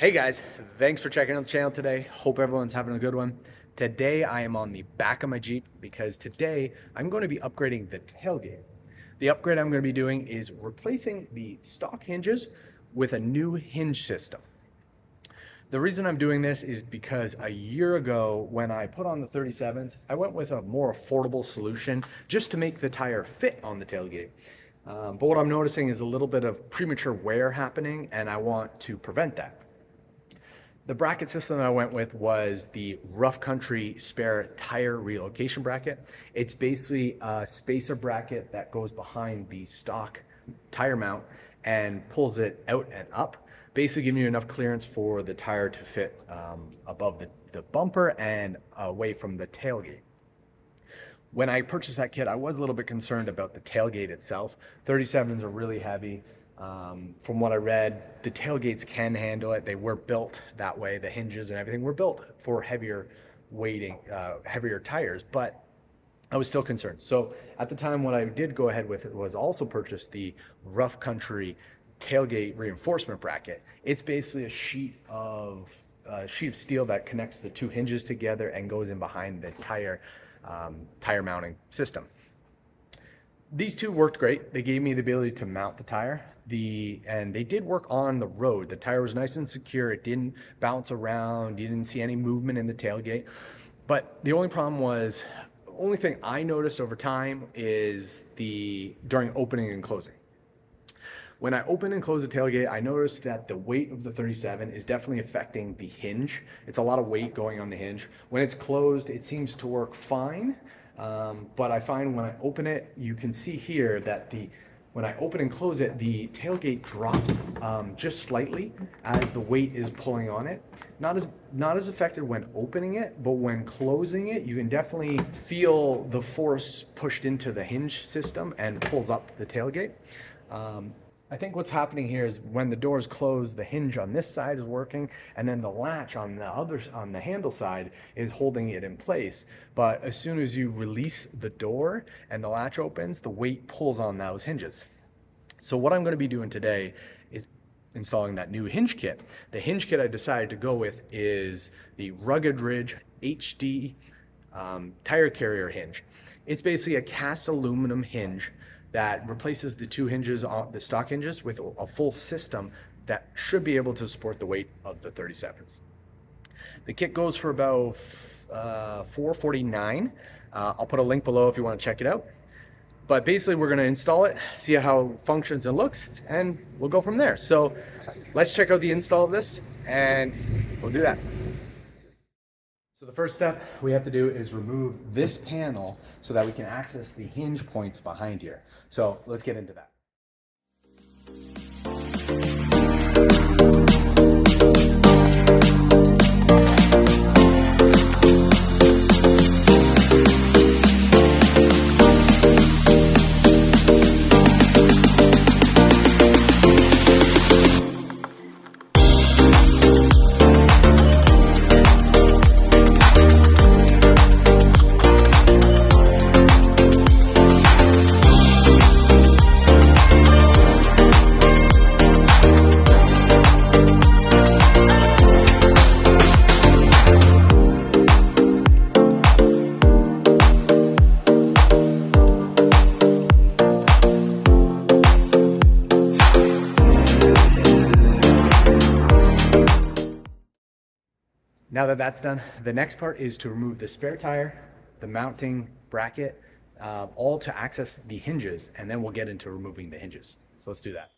Hey guys, thanks for checking out the channel today. Hope everyone's having a good one. Today I am on the back of my Jeep because today I'm going to be upgrading the tailgate. The upgrade I'm going to be doing is replacing the stock hinges with a new hinge system. The reason I'm doing this is because a year ago when I put on the 37s, I went with a more affordable solution just to make the tire fit on the tailgate. But what I'm noticing is a little bit of premature wear happening, and I want to prevent that. The bracket system I went with was the Rough Country Spare Tire Relocation bracket. It's basically a spacer bracket that goes behind the stock tire mount and pulls it out and up, basically giving you enough clearance for the tire to fit above the bumper and away from the tailgate. When I purchased that kit, I was a little bit concerned about the tailgate itself. 37s are really heavy. From what I read, the tailgates can handle it. They were built that way. The hinges and everything were built for heavier weighting, heavier tires, but I was still concerned. So at the time, what I did go ahead with was also purchase the Rough Country tailgate reinforcement bracket. It's basically a sheet of steel that connects the two hinges together and goes in behind the tire mounting system. These two worked great. They gave me the ability to mount the tire. And they did work on the road. The tire was nice and secure. It didn't bounce around. You didn't see any movement in the tailgate. But the only problem was, the only thing I noticed over time is during opening and closing. When I open and close the tailgate, I noticed that the weight of the 37 is definitely affecting the hinge. It's a lot of weight going on the hinge. When it's closed, it seems to work fine. But I find when I open it, you can see here that when I open and close it, the tailgate drops just slightly as the weight is pulling on it. Not as affected when opening it, but when closing it, you can definitely feel the force pushed into the hinge system and pulls up the tailgate. I think what's happening here is when the door is closed, the hinge on this side is working, and then the latch on the handle side is holding it in place. But as soon as you release the door and the latch opens, the weight pulls on those hinges. So what I'm going to be doing today is installing that new hinge kit. The hinge kit I decided to go with is the Rugged Ridge HD tire carrier hinge. It's basically a cast aluminum hinge that replaces the two hinges, the stock hinges, with a full system that should be able to support the weight of the 37s. The kit goes for about $449. I'll put a link below if you want to check it out. But basically, we're going to install it, see how it functions and looks, and we'll go from there. So let's check out the install of this, and we'll do that. So the first step we have to do is remove this panel so that we can access the hinge points behind here. So let's get into that. Now that that's done, the next part is to remove the spare tire, the mounting bracket, all to access the hinges, and then we'll get into removing the hinges. So let's do that.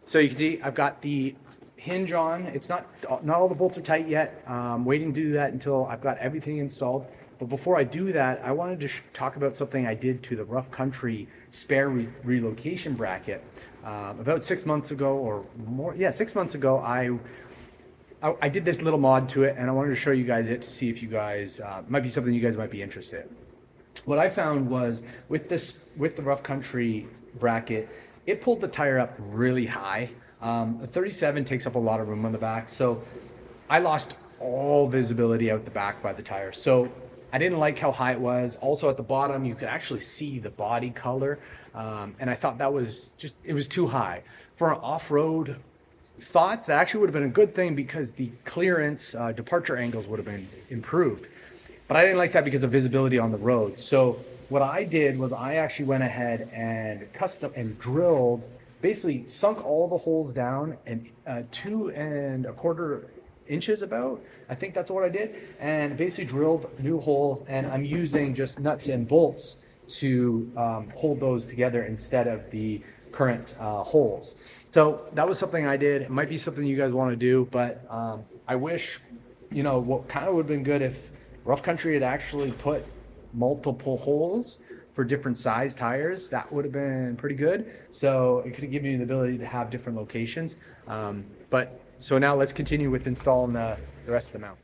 So you can see I've got the hinge on. It's not all the bolts are tight yet. Waiting to do that until I've got everything installed. But before I do that, I wanted to talk about something I did to the rough country spare relocation bracket. About 6 months ago or more, yeah, 6 months ago, I did this little mod to it, and I wanted to show you guys it to see if you guys might be something you guys might be interested in. What I found was with the rough country bracket, it pulled the tire up really high. The 37 takes up a lot of room on the back, so I lost all visibility out the back by the tire. So I didn't like how high it was. Also at the bottom, you could actually see the body color, and I thought that was it was too high for an off-road thoughts. That actually would have been a good thing because the clearance departure angles would have been improved. But I didn't like that because of visibility on the road. So what I did was I actually went ahead and drilled, basically sunk all the holes down and 2 1/4 inches about. I think that's what I did. And basically drilled new holes, and I'm using just nuts and bolts to hold those together instead of the current holes. So that was something I did. It might be something you guys want to do, but I wish, what kind of would have been good if rough country had actually put multiple holes for different size tires. That would have been pretty good. So it could have given you the ability to have different locations. So now let's continue with installing the rest of the mount.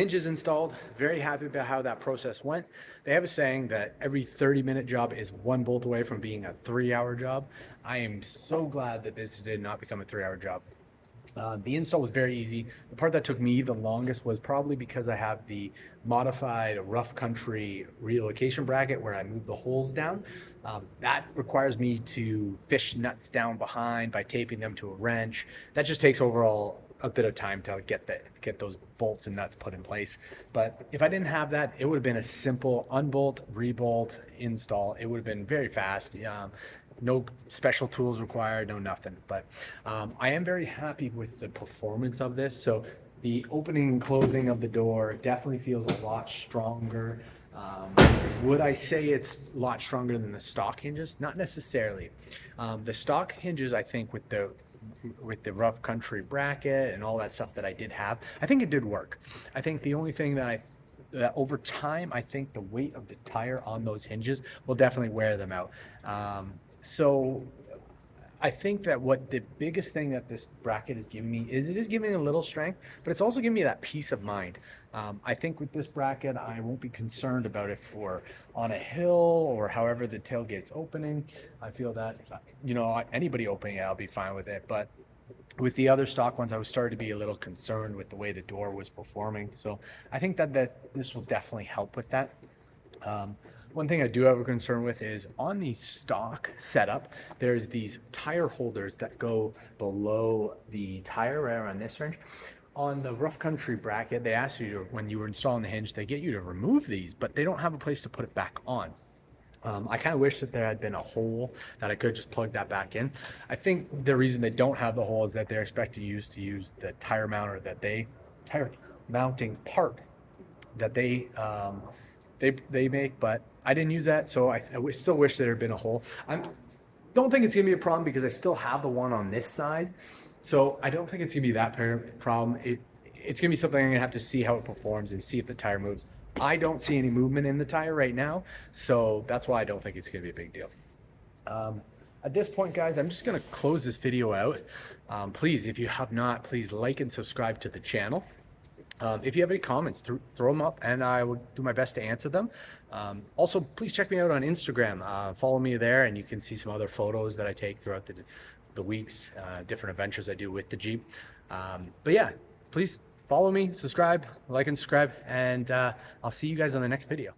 hinges installed. Very happy about how that process went. They have a saying that every 30-minute job is one bolt away from being a 3-hour job. I am so glad that this did not become a 3-hour job. The install was very easy. The part that took me the longest was probably because I have the modified rough country relocation bracket where I move the holes down. That requires me to fish nuts down behind by taping them to a wrench. That just takes overall a bit of time to get those bolts and nuts put in place. But if I didn't have that, it would have been a simple unbolt, rebolt install. It would have been very fast. No special tools required, no nothing. But I am very happy with the performance of this. So the opening and closing of the door definitely feels a lot stronger. Would I say it's a lot stronger than the stock hinges? Not necessarily. The stock hinges, I think, with the rough country bracket and all that stuff that I did have, I think it did work. I think the only thing that over time, I think the weight of the tire on those hinges will definitely wear them out. So I think that what the biggest thing that this bracket is giving me is it is giving me a little strength, but it's also giving me that peace of mind. I think with this bracket, I won't be concerned about if we're on a hill or however the tailgate's opening. I feel that, anybody opening it, I'll be fine with it. But with the other stock ones, I was starting to be a little concerned with the way the door was performing. So I think that this will definitely help with that. One thing I do have a concern with is on the stock setup, there's these tire holders that go below the tire right around this range. On the rough country bracket, they ask you to, when you were installing the hinge, they get you to remove these, but they don't have a place to put it back on. I kind of wish that there had been a hole that I could just plug that back in. I think the reason they don't have the hole is that they're expected to use the tire mounter tire mounting part that they make, but I didn't use that, so I still wish there had been a hole. I don't think it's gonna be a problem because I still have the one on this side, so I don't think it's gonna be that problem. It's gonna be something I'm gonna have to see how it performs and see if the tire moves. I don't see any movement in the tire right now, so that's why I don't think it's gonna be a big deal. At this point, guys, I'm just gonna close this video out. Please, if you have not, please like and subscribe to the channel. If you have any comments, throw them up and I will do my best to answer them. Also, please check me out on Instagram. Follow me there and you can see some other photos that I take throughout the weeks, different adventures I do with the Jeep. But yeah, please follow me, subscribe, like and subscribe, and I'll see you guys on the next video.